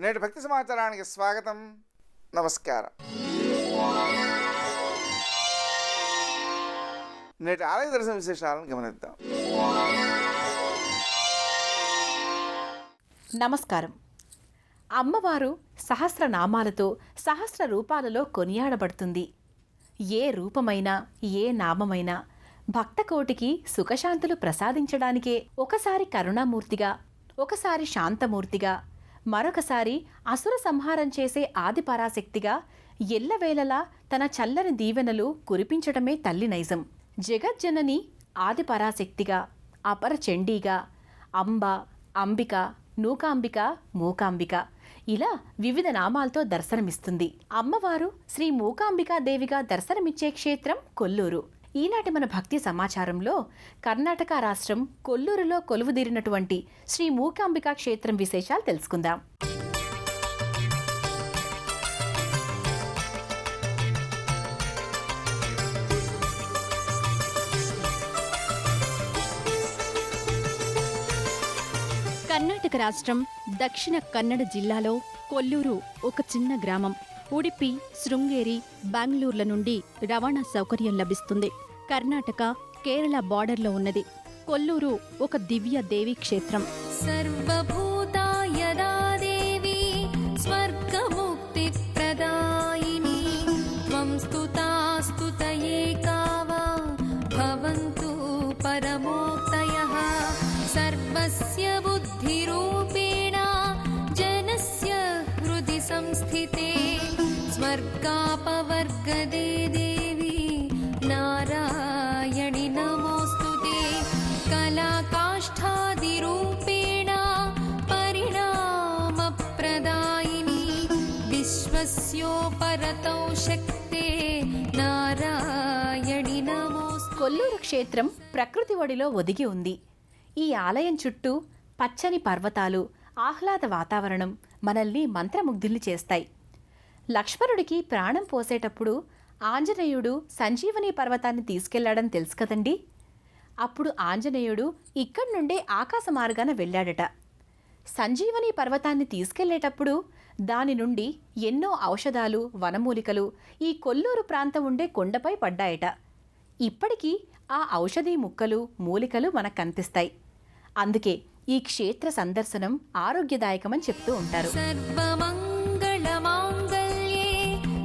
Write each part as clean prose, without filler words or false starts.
నేటి భక్తి సమాచారానికి స్వాగతం. నమస్కారం. నేటి ఆలయ దర్శన విశేషాలను గమనిద్దాం. నమస్కారం. అమ్మవారు సహస్రనామాలతో సహస్ర రూపాలలో కొనియాడబడుతుంది. ఏ రూపమైనా ఏ నామమైనా భక్తకోటికి సుఖశాంతులు ప్రసాదించడానికే ఒకసారి కరుణామూర్తిగా, ఒకసారి శాంతమూర్తిగా, మరొకసారి అసుర సంహారం చేసే ఆది పరాశక్తిగా ఎల్లవేళలా తన చల్లని దీవెనలు కురిపించడమే తల్లి నైజం. జగజ్జనని ఆది పరాశక్తిగా, అపర చండీగా, అంబ, అంబిక, నూకాంబిక, మూకాంబిక ఇలా వివిధ నామాలతో దర్శనమిస్తుంది. అమ్మవారు శ్రీ మూకాంబికాదేవిగా దర్శనమిచ్చే క్షేత్రం కొల్లూరు. ఈనాటి మన భక్తి సమాచారంలో కర్ణాటక రాష్ట్రం కొల్లూరులో కొలువుదీరినటువంటి శ్రీ మూకాంబికా క్షేత్రం విశేషాలు తెలుసుకుందాం. కర్ణాటక రాష్ట్రం దక్షిణ కన్నడ జిల్లాలో కొల్లూరు ఒక చిన్న గ్రామం. ఉడిపి, శృంగేరి, బెంగళూరుల నుండి రవాణా సౌకర్యం లభిస్తుంది. కర్ణాటక, కేరళ బార్డర్లో ఉన్నది. కొల్లూరు ఒక దివ్య దేవీ క్షేత్రం. సర్వభూతాయదా దేవి స్వర్గముక్తి ప్రదాయిని త్వం స్తుతాస్తుతయే కావా భవంతు పరమోక్తయః సర్వస్య బుద్ధిరూపేణ జనస్య హృది సంస్థితే స్వర్గాపవర్గదే దేవి నారాయణి నమోస్తుతే కళాకాష్ఠాదిరూపేణ పరిణామప్రదాయిని విశ్వస్యోపరతౌ శక్తే నారాయణి నమోస్తు. కొల్లూరు క్షేత్రం ప్రకృతి ఒడిలో ఒదిగి ఉంది. ఈ ఆలయం చుట్టూ పచ్చని పర్వతాలు, ఆహ్లాద వాతావరణం మనల్ని మంత్రముగ్ధుల్ని చేస్తాయి. లక్ష్మణుడికి ప్రాణం పోసేటప్పుడు ఆంజనేయుడు సంజీవని పర్వతాన్ని తీసుకెళ్లాడని తెలుసు కదండి. అప్పుడు ఆంజనేయుడు ఇక్కడి నుండే ఆకాశ మార్గాన వెళ్ళాడట. సంజీవని పర్వతాన్ని తీసుకెళ్లేటప్పుడు దాని నుండి ఎన్నో ఔషధాలు, వనమూలికలు ఈ కొల్లూరు ప్రాంతం ఉండే కొండపై పడ్డాయట. ఇప్పటికీ ఆ ఔషధీ ముక్కలు, మూలికలు మనకు కనిపిస్తాయి. అందుకే ఈ క్షేత్ర సందర్శనం ఆరోగ్యదాయకమని చెప్తూ ఉంటారు.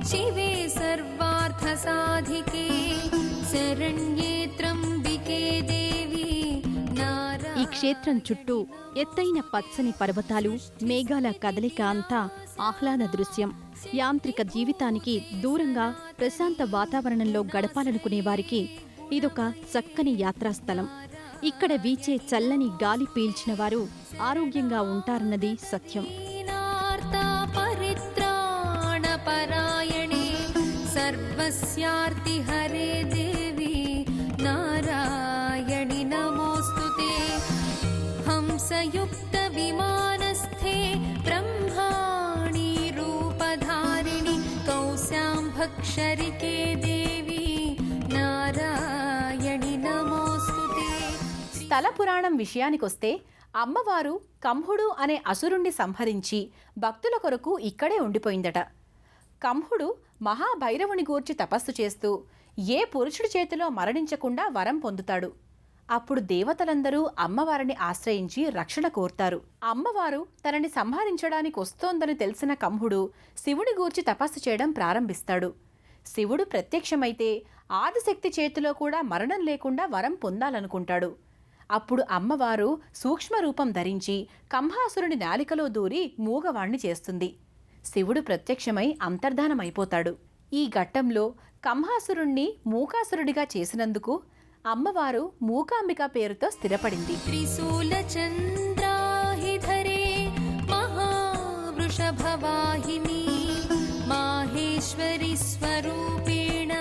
శివే సర్వార్థ సాధికే శరణ్యే త్రంబికే దేవి నారా. ఈ క్షేత్రం చుట్టూ ఎత్తైన పచ్చని పర్వతాలు, మేఘాల కదలిక అంతా ఆహ్లాద దృశ్యం. యాంత్రిక జీవితానికి దూరంగా ప్రశాంత వాతావరణంలో గడపాలనుకునే వారికి ఇదొక చక్కని యాత్రాస్థలం. ఇక్కడ వీచే చల్లని గాలి పీల్చిన వారు ఆరోగ్యంగా ఉంటారన్నది సత్యం. పరాయణే సర్వస్యార్తి హరే దేవి నారాయణి నమోస్తుతే హంసయుక్త విమానస్థే బ్రహ్మాణి రూపధారిణి కౌశాంభక్షరికే దేవి నారాయణి నమోస్తుతే. స్థల పురాణం విషయానికొస్తే అమ్మవారు కంహుడు అనే అసురుణ్ణి సంహరించి భక్తుల కొరకు ఇక్కడే ఉండిపోయిందట. కంహుడు మహాభైరవుని గూర్చి తపస్సు చేస్తూ ఏ పురుషుడి చేతిలో మరణించకుండా వరం పొందుతాడు. అప్పుడు దేవతలందరూ అమ్మవారిని ఆశ్రయించి రక్షణ కోరుతారు. అమ్మవారు తనని సంహరించడానికి వస్తోందని తెలిసిన కంహుడు శివుడి గూర్చి తపస్సు చేయడం ప్రారంభిస్తాడు. శివుడు ప్రత్యక్షమైతే ఆదిశక్తి చేతిలో కూడా మరణం లేకుండా వరం పొందాలనుకుంటాడు. అప్పుడు అమ్మవారు సూక్ష్మరూపం ధరించి కంహాసురుని నాలికలో దూరి మూగవాణ్ణి చేస్తుంది. శివుడు ప్రత్యక్షమై అంతర్ధానమైపోతాడు. ఈ ఘట్టంలో కంహాసురుణ్ణి మూకాసురుడిగా చేసినందుకు అమ్మవారు మూకాంబిక పేరుతో స్థిరపడింది. త్రిశూల చంద్రాహిధరే మహావృషభవాహిని మాహేశ్వరి స్వరూపేణ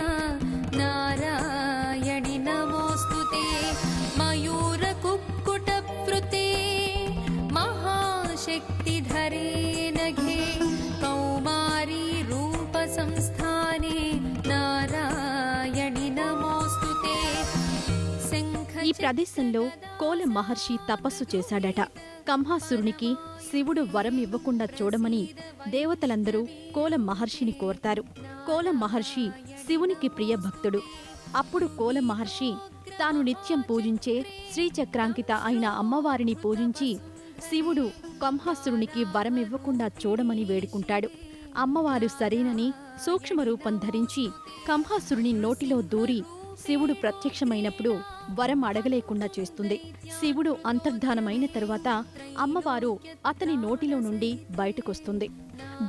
నారాయణి నమోస్తుతే మయూర కుక్కుట ప్రుతే మహాశక్తిధరే నఘే కౌమారీ రూప సంస్థానే నారాయణి నమోస్తుతే. ఈ ప్రదేశంలో కోల మహర్షి తపస్సు చేశాడట. కంహాసురునికి శివుడు వరం ఇవ్వకుండా చూడమని దేవతలందరూ కోల మహర్షిని కోరతారు. కోల మహర్షి శివునికి ప్రియ భక్తుడు. అప్పుడు కోల మహర్షి తాను నిత్యం పూజించే శ్రీచక్రాంకిత అయిన అమ్మవారిని పూజించి శివుడు కంహాసురునికి వరమివ్వకుండా చూడమని వేడుకుంటాడు. అమ్మవారు సరేనని సూక్ష్మరూపం ధరించి కంహాసురుని నోటిలో దూరి శివుడు ప్రత్యక్షమైనప్పుడు వరం అడగలేకుండా చేస్తుంది. శివుడు అంతర్ధానమైన తరువాత అమ్మవారు అతని నోటిలో నుండి బయటకొస్తుంది.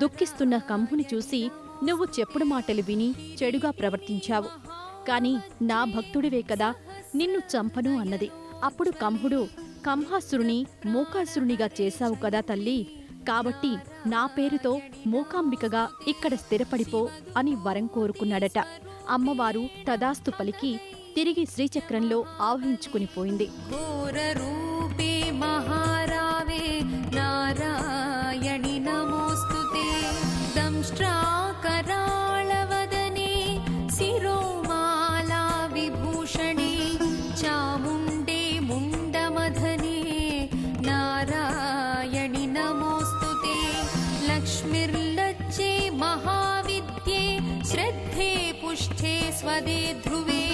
దుఃఖిస్తున్న కంహుని చూసి, నువ్వు చెప్పుడు మాటలు విని చెడుగా ప్రవర్తించావు, కాని నా భక్తుడివే కదా, నిన్ను చంపను అన్నది. అప్పుడు కంహుడు, కంహాసురుని మూకాసురునిగా చేశావు కదా తల్లి, కాబట్టి నా పేరుతో మూకాంబికగా ఇక్కడ స్థిరపడిపో అని వరం కోరుకున్నాడట. అమ్మవారు తదాస్తు పలికి తిరిగి శ్రీచక్రంలో ఆవహించుకుని పోయింది. घोररूपे महारावे नारायणि नमोऽस्तुते दंष्ट्राकराळवदने शिरोमाला विभूषणे चामुण्डे मुण्डमधने नारायणि नमोऽस्तुते लक्ष्मीर्लज्जे महाविद्ये श्रद्धे पुष्ठे स्वदे ध्रुवे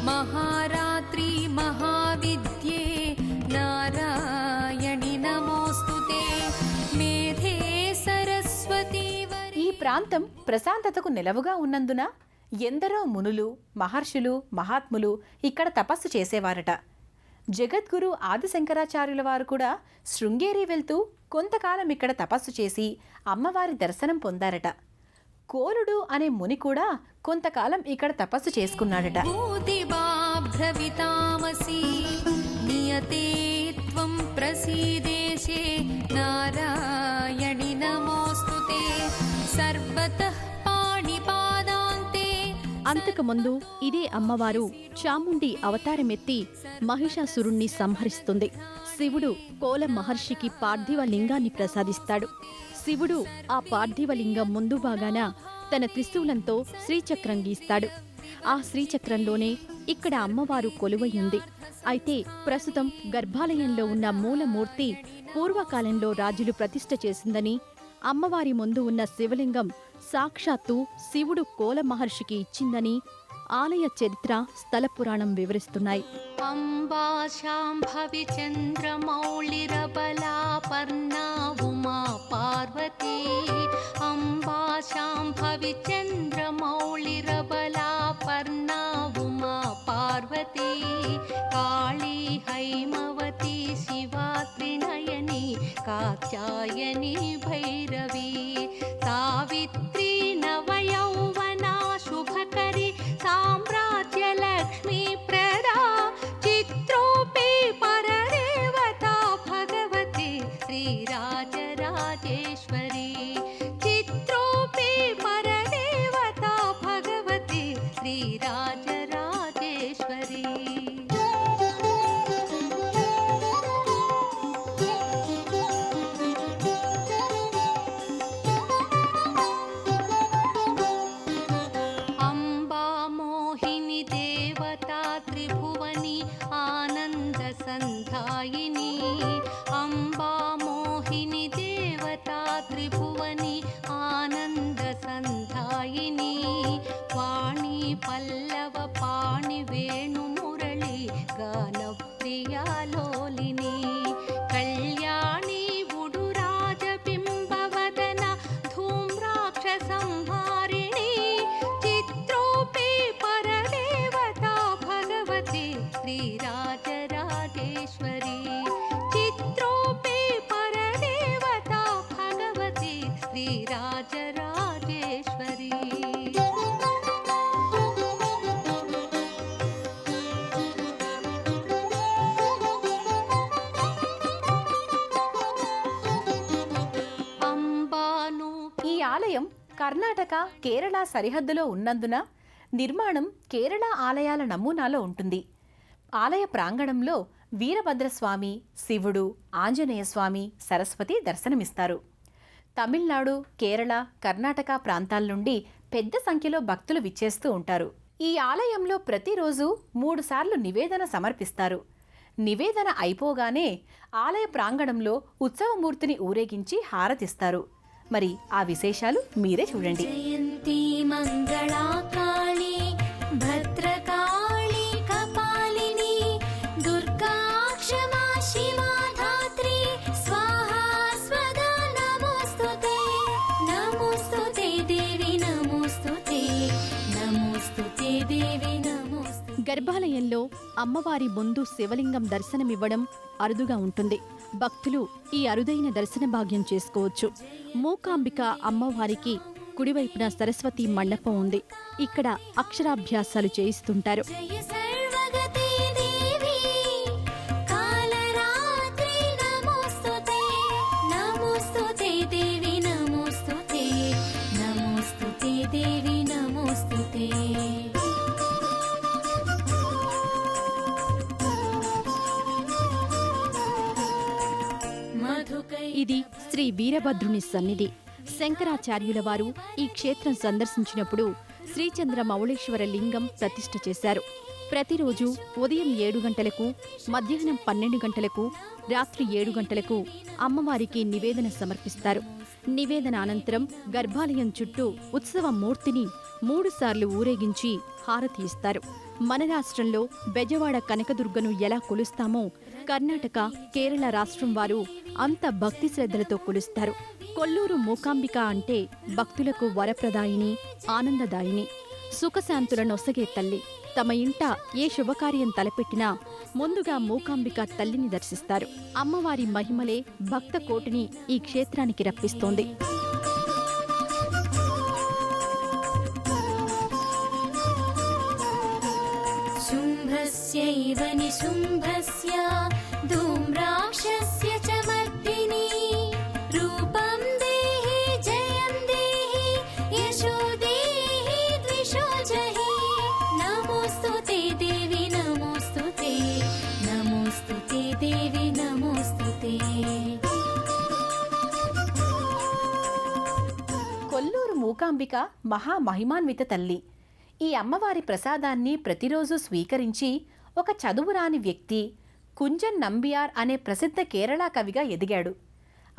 महारात्रि महाविद्ये नारायणि नमोऽस्तुते मेधे सरस्वती ఈ ప్రాంతం ప్రశాంతతకు నిలవుగా ఉన్నందున ఎందరో మునులు, మహర్షులు, మహాత్ములు ఇక్కడ తపస్సు చేసేవారట. జగద్గురు ఆదిశంకరాచార్యుల వారు కూడా శృంగేరి వెళ్తూ కొంతకాలం ఇక్కడ తపస్సు చేసి అమ్మవారి దర్శనం పొందారట. కోలుడు అనే ముని కూడా కొంతకాలం ఇక్కడ తపస్సు చేసుకున్నాడట. भूतिबाभ्रवितामसि नियते त्वं प्रसीदेशे नारायणि नमोऽस्तुते सर्वतः पाणिपादान्ते. అంతకుముందు ఇదే అమ్మవారు చాముండి అవతారమెత్తి మహిషాసురుణ్ణి సంహరిస్తుంది. శివుడు కోల మహర్షికి పార్థివ లింగాన్ని ప్రసాదిస్తాడు. శివుడు ఆ పార్థివలింగం ముందు భాగాన తన త్రిశూలంతో శ్రీచక్రం గీస్తాడు. ఆ శ్రీచక్రంలోనే ఇక్కడ అమ్మవారు కొలువయ్యుంది. అయితే ప్రస్తుతం గర్భాలయంలో ఉన్న మూలమూర్తి పూర్వకాలంలో రాజులు ప్రతిష్ఠ చేసిందని, అమ్మవారి ముందు ఉన్న శివలింగం సాక్షాత్తు శివుడు కోల మహర్షికి ఇచ్చిందని ఆలయ చరిత్ర, స్థల పురాణం వివరిస్తున్నాయి. अम्बा शाम्भवि चन्द्रमौळिरबला पर्णा उमा पार्वती अम्बा शाम्भवि चन्द्रमौळिरबला पर्णा उमा पार्वती काळी हैमवती शिवा त्रिनयनी कात्यायनी भैरवी सावित्री नवयौवना शुभकरी साम्राज्यलक्ष्मी प्रदा चित्रोऽपि परदेवता भगवती श्रीराजराजेश्वरी चित्रोऽपि परदेवता भगवती श्रीराजराजेश्वरी. अम्बा मोहिनी देवता त्रिभुवनी आनन्दसन्धायिनी अम्बा मोहिनी देवता त्रिभुवनी आनन्दसन्धायिनी वाणी पल्लव पाणि वेणुमुरळी गानप्रिया लोलिनी कल्याणी उडुराजबिम्बवदना धूम्राक्षसंहारिणी चित्रोऽपि परदेवता भगवती श्रीराजराजेश्वरी चित्रोऽपि परदेवता भगवती श्रीराजराजेश्वरी. अम्बानु ఈ ఆలయం కర్ణాటక, కేరళ సరిహద్దులో ఉన్నందున నిర్మాణం కేరళ ఆలయాల నమూనాలో ఉంటుంది. ఆలయ ప్రాంగణంలో వీరభద్రస్వామి, శివుడు, ఆంజనేయస్వామి, సరస్వతి దర్శనమిస్తారు. తమిళనాడు, కేరళ, కర్ణాటక ప్రాంతాల నుండి పెద్ద సంఖ్యలో భక్తులు విచ్చేస్తూ ఉంటారు. ఈ ఆలయంలో ప్రతిరోజు 3 సార్లు నివేదన సమర్పిస్తారు. నివేదన అయిపోగానే ఆలయ ప్రాంగణంలో ఉత్సవమూర్తిని ఊరేగించి హారతిస్తారు. మరి ఆ విశేషాలు మీరే చూడండి. జయంతి మంగళా కాళీ భద్రకాళీ కపాలిని దుర్గా క్షమా శివా ధాత్రి స్వాహా స్వదా నమోస్తుతే నమోస్తుతే దేవి నమోస్తుతే నమోస్తుతే దేవి నమోస్తుతే. గర్భాలయంలో అమ్మవారి ముందు శివలింగం దర్శనమివ్వడం అరుదుగా ఉంటుంది. భక్తులు ఈ అరుదైన దర్శన భాగ్యం చేసుకోవచ్చు. మూకాంబిక అమ్మవారికి కుడివైపున సరస్వతి మండపం ఉంది. ఇక్కడ అక్షరాభ్యాసాలు చేయిస్తుంటారు. జయ సర్వగతే దేవి కాలరాత్రి నమోస్తుతే నమోస్తుతే దేవి నమోస్తుతే నమోస్తుతే దేవి నమోస్తుతే. ఇది శ్రీ వీరభద్రుని సన్నిధి. శంకరాచార్యుల వారు ఈ క్షేత్రం సందర్శించినప్పుడు శ్రీచంద్ర మౌళేశ్వర లింగం ప్రతిష్ఠ చేశారు. ప్రతిరోజు ఉదయం 7 గంటలకు, మధ్యాహ్నం 12 గంటలకు, రాత్రి 7 గంటలకు అమ్మవారికి నివేదన సమర్పిస్తారు. నివేదన అనంతరం గర్భాలయం చుట్టూ ఉత్సవ మూర్తిని 3 సార్లు ఊరేగించి హారతి ఇస్తారు. మన రాష్ట్రంలో బెజవాడ కనకదుర్గను ఎలా కొలుస్తామో కర్ణాటక, కేరళ రాష్ట్రం వారు అంత భక్తి శ్రద్ధలతో కొలుస్తారు. కొల్లూరు మూకాంబిక అంటే భక్తులకు వరప్రదాయిని, ఆనందదాయిని, సుఖశాంతుల నొసగే తల్లి. తమ ఇంట ఏ శుభకార్యం తలపెట్టినా ముందుగా మూకాంబిక తల్లిని దర్శిస్తారు. అమ్మవారి మహిమలే భక్త కోటిని ఈ క్షేత్రానికి రప్పిస్తోంది. శుంభస్యైవ నిశుంభస్య ధూమ్రాక్షస్య చ మర్దిని రూపం దేహి జయం దేహి యశో దేహి ద్విషో జహి నమోస్తుతే దేవి నమోస్తుతే నమోస్తుతే దేవి నమోస్తుతే. కొల్లూరు మూకాంబిక మహామహిమాన్విత తల్లి. ఈ అమ్మవారి ప్రసాదాన్ని ప్రతిరోజు స్వీకరించి ఒక చదువురాని వ్యక్తి కుంజన్ నంబియార్ అనే ప్రసిద్ధ కేరళ కవిగా ఎదిగాడు.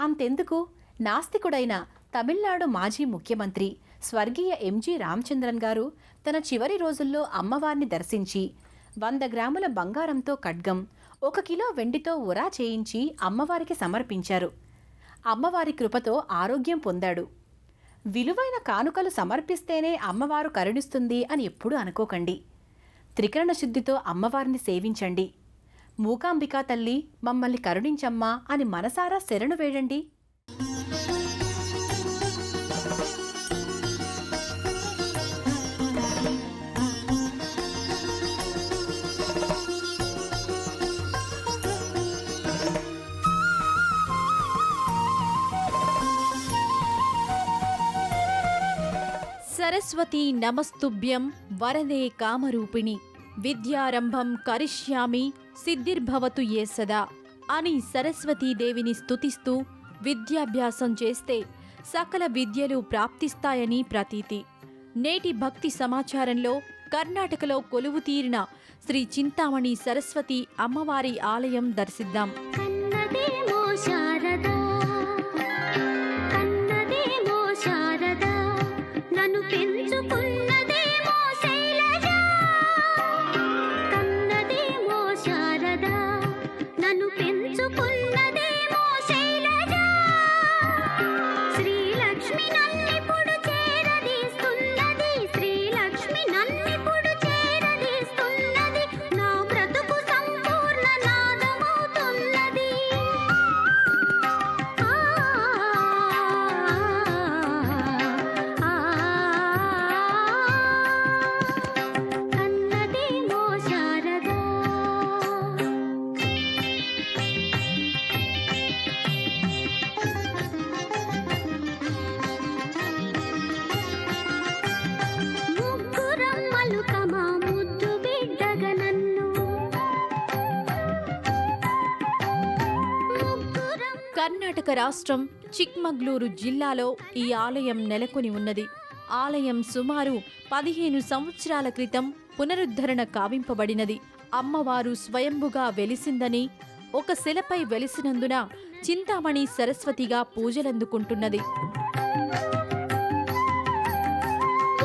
అంతెందుకు, నాస్తికుడైన తమిళనాడు మాజీ ముఖ్యమంత్రి స్వర్గీయ ఎంజి రామచంద్రన్ గారు తన చివరి రోజుల్లో అమ్మవారిని దర్శించి 100 గ్రాముల బంగారంతో ఖడ్గం, 1 కిలో వెండితో ఉరా చేయించి అమ్మవారికి సమర్పించారు. అమ్మవారి కృపతో ఆరోగ్యం పొందాడు. విలువైన కానుకలు సమర్పిస్తేనే అమ్మవారు కరుణిస్తుంది అని ఎప్పుడూ అనుకోకండి. త్రికరణ శుద్ధితో అమ్మవారిని సేవించండి. మూకాంబికా తల్లి మమ్మల్ని కరుణించమ్మా అని మనసారా శరణు వేడండి. సరస్వతీ నమస్తుభ్యం వరదే కామరూపిణి విద్యారంభం కరిష్యామి సిద్ధిర్భవతు ఏ సదా అని సరస్వతీదేవిని స్తుతిస్తూ విద్యాభ్యాసం చేస్తే సకల విద్యలు ప్రాప్తిస్తాయని ప్రతీతి. నేటి భక్తి సమాచారంలో కర్ణాటకలో కొలువు తీరిన శ్రీ చింతామణి సరస్వతి అమ్మవారి ఆలయం దర్శిద్దాం. కన్నదేమో శారదా కన్నదేమో శారదా నన్ను పెంచుకున్నదేమో శైలజ కన్నదేమో శారదా నన్ను పెంచుకున్నదేమో శైలజ శ్రీలక్ష్మి నన్నిప్పుడు చేరదీస్తున్నది శ్రీలక్ష్మి నన్నిప్పుడు చేరదీస్తున్నది నా బ్రతుకు సంపూర్ణ నాదమవుతున్నది. కన్నదేమో శారదా ముగ్గురమ్మలు తమ ముద్దు బిడ్డగా నన్ను ముగ్గురం కర్ణాటక రాష్ట్రం చిక్మగ్లూరు జిల్లాలో ఈ ఆలయం నెలకొని ఉన్నది. ఆలయం సుమారు 15 సంవత్సరాల క్రితం పునరుద్ధరణ కావింపబడినది. అమ్మవారు స్వయంభుగా వెలిసిందని, ఒక శిలపై వెలిసినందున చింతామణి సరస్వతిగా పూజలందుకుంటున్నది.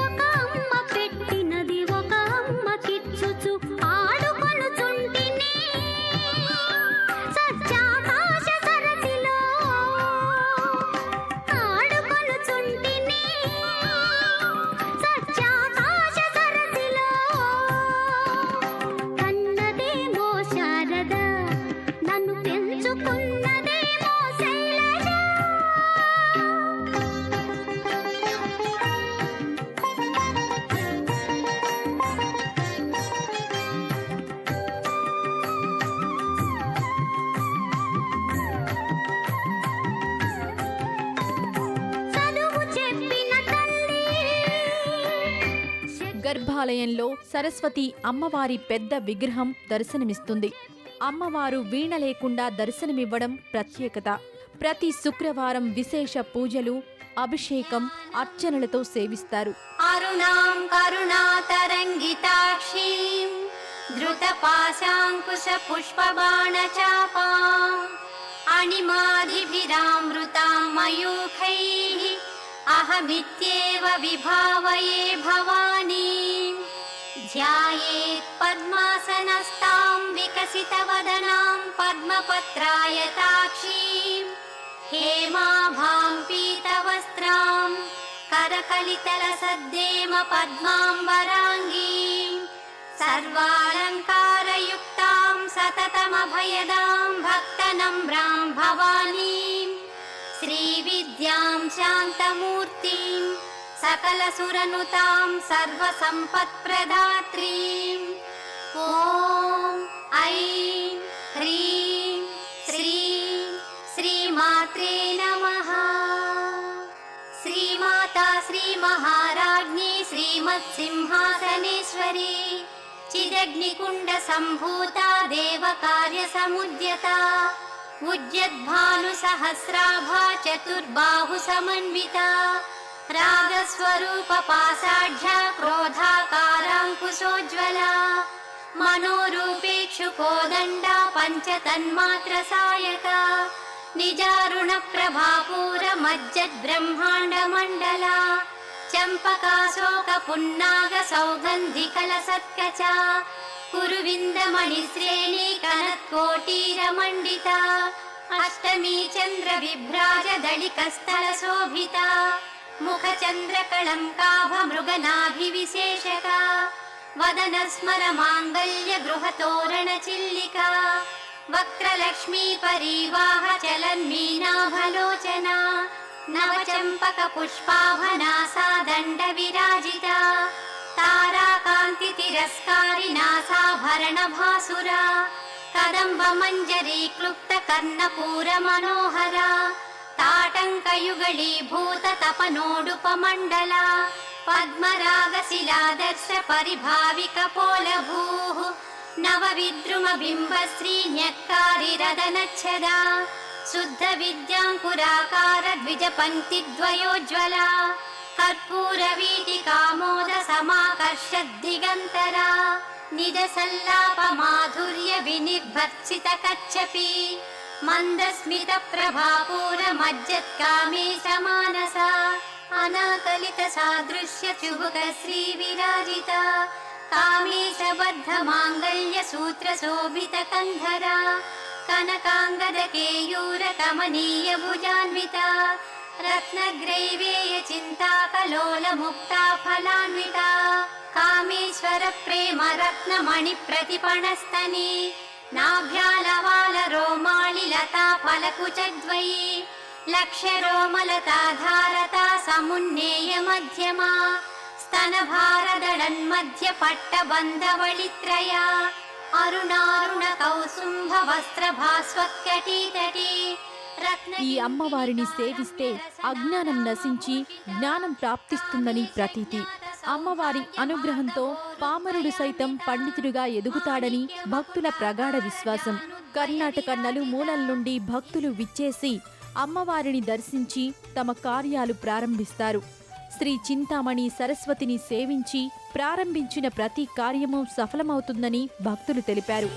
ఒక అమ్మ పెట్టినది ఒక అమ్మ కిచ్చుచు ఆడుకొనుచుంటిని సత్యాకాశ సరసిలో ఆడుకొనుచుంటిని సత్యాకాశ సరసిలో కన్నదేమో శారద నన్ను పెంచుకున్నదేమో శైలజ. చదువు చెప్పిన తల్లి గర్భాలయంలో సరస్వతి అమ్మవారి పెద్ద విగ్రహం దర్శనమిస్తుంది. అమ్మవారు వీణ లేకుండా దర్శనమివ్వడం ప్రత్యేకత. ప్రతి శుక్రవారం విశేష పూజలు, అభిషేకం, అర్చనలతో సేవిస్తారు. అరుణాం కరుణాతరంగితాక్షీం ధృతపాశాంకుశ పుష్పబాణచాపాం అణిమాదిభిరామృతాం మయూఖైః అహమిత్యేవ విభావయే భవానీం ధ్యాయేత్ పద్మాసనస్తాం వికసితవదనాం పద్మపత్రాయతాక్షీం हेमाभां पीतवस्त्रां करकलितलसद्देम पद्माम्बराङ्गीं सर्वालङ्कारयुक्तां सततमभयदां भक्तनम्रां भवानीं श्रीविद्यां शान्तमूर्तिं सकलसुरनुतां सर्वसम्पत्प्रदात्रीं ॐ ऐं ह्रीं श्रीं श्रीमात्रे नमः. श्रीमाता श्रीमहाराज्ञी श्रीमत्सिंहासनेश्वरी चिदग्निकुण्डसम्भूता देवकार्यसमुद्यता उद्यद्भानुसहस्राभा चतुर्बाहुसमन्विता रागस्वरूपपासाढ्या क्रोधाकाराङ्कुशोज्ज्वला मनोरूपेक्षुकोदण्डा पञ्चतन्मात्रसायका निजारुणप्रभापूरमज्जद्ब्रह्माण्डमण्डला चम्पकाशोकपुन्नागसौगन्धिकलसत्कचा कुरुविन्दमणिश्रेणीकनत्कोटीरमण्डिता अष्टमी चन्द्रविभ्राजदलिकस्थलशोभिता मुखचन्द्रकळङ्काभमृगनाभिविशेषका वदनस्मरमाङ्गल्यगृहतोरणचिल्लिका वक्त्रलक्ष्मी परिवाह चलन्मीनाभलोचना नवचम्पकपुष्पाभनासा दण्डविराजिता ताराकान्तितिरस्कारि नासाभरणभासुरा कदम्बमञ्जरी क्लुप्तकर्णपूरमनोहरा ताटङ्कयुगलीभूततपनोडुपमण्डला पद्मरागशिलादर्श परिभाविकपोलभूः नवविद्रुमबिम्बश्रीन्यक्कारिरदनच्छदा शुद्धविद्याङ्कुराकार द्विजपङ्क्तिद्वयोज्ज्वला कर्पूरवीटिकामोदसमाकर्षद्दिगन्तरा निजसल्लापमाधुर्यविनिर्भर्त्सितकच्छपि मन्दस्मितप्रभापूरमज्जत्कामे समानसा अनाकलितसादृश्यचुबुकश्रीविराजिता कामेशबद्धमाङ्गल्यसूत्रशोभितकन्धरा कनकाङ्गदकेयूरकमनीयभुजान्विता रत्नग्रैवेयचिन्ताकलोलमुक्ता फलान्विता कामेश्वरप्रेमरत्नमणिप्रतिपणस्तनी नाभ्यालवालरोमालिलता फलकुचद्वयी लक्ष्यरोमलताधारता समुन्नेयमध्यमा स्तनभारदळन्मध्यपट्टबन्धवळित्रया अरुणारुणकौसुम्भवस्त्रभास्वत्कटीतटी ఈ అమ్మవారిని సేవిస్తే అజ్ఞానం నశించి జ్ఞానం ప్రాప్తిస్తుందని ప్రతీతి. అమ్మవారి అనుగ్రహంతో పామరుడు సైతం పండితుడిగా ఎదుగుతాడని భక్తుల ప్రగాఢ విశ్వాసం. కర్ణాటక నలుమూలల నుండి భక్తులు విచ్చేసి అమ్మవారిని దర్శించి తమ కార్యాలు ప్రారంభిస్తారు. శ్రీ చింతామణి సరస్వతిని సేవించి ప్రారంభించిన ప్రతి కార్యము సఫలమవుతుందని భక్తులు తెలిపారు.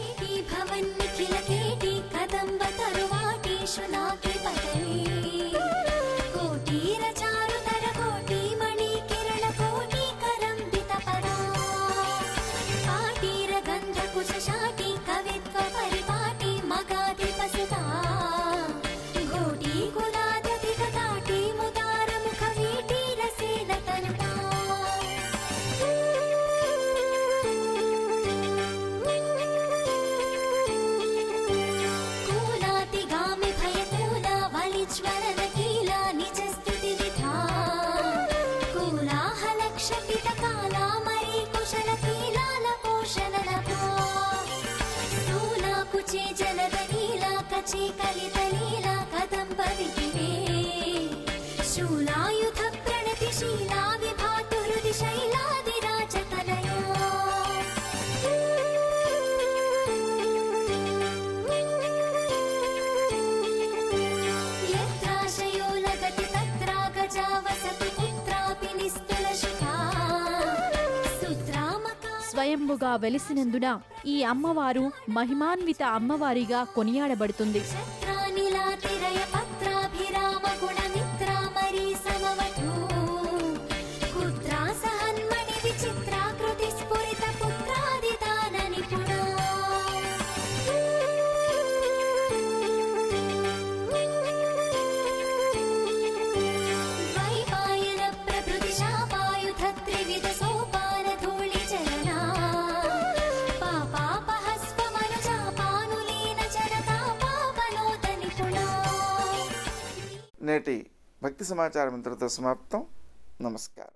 స్వయంభుగా వెలిసినందున ఈ అమ్మవారు మహిమాన్విత అమ్మవారిగా కొనియాడబడుతుంది. నేటి భక్తి సమాచారం ఇంతటితో సమాప్తం. నమస్కారం.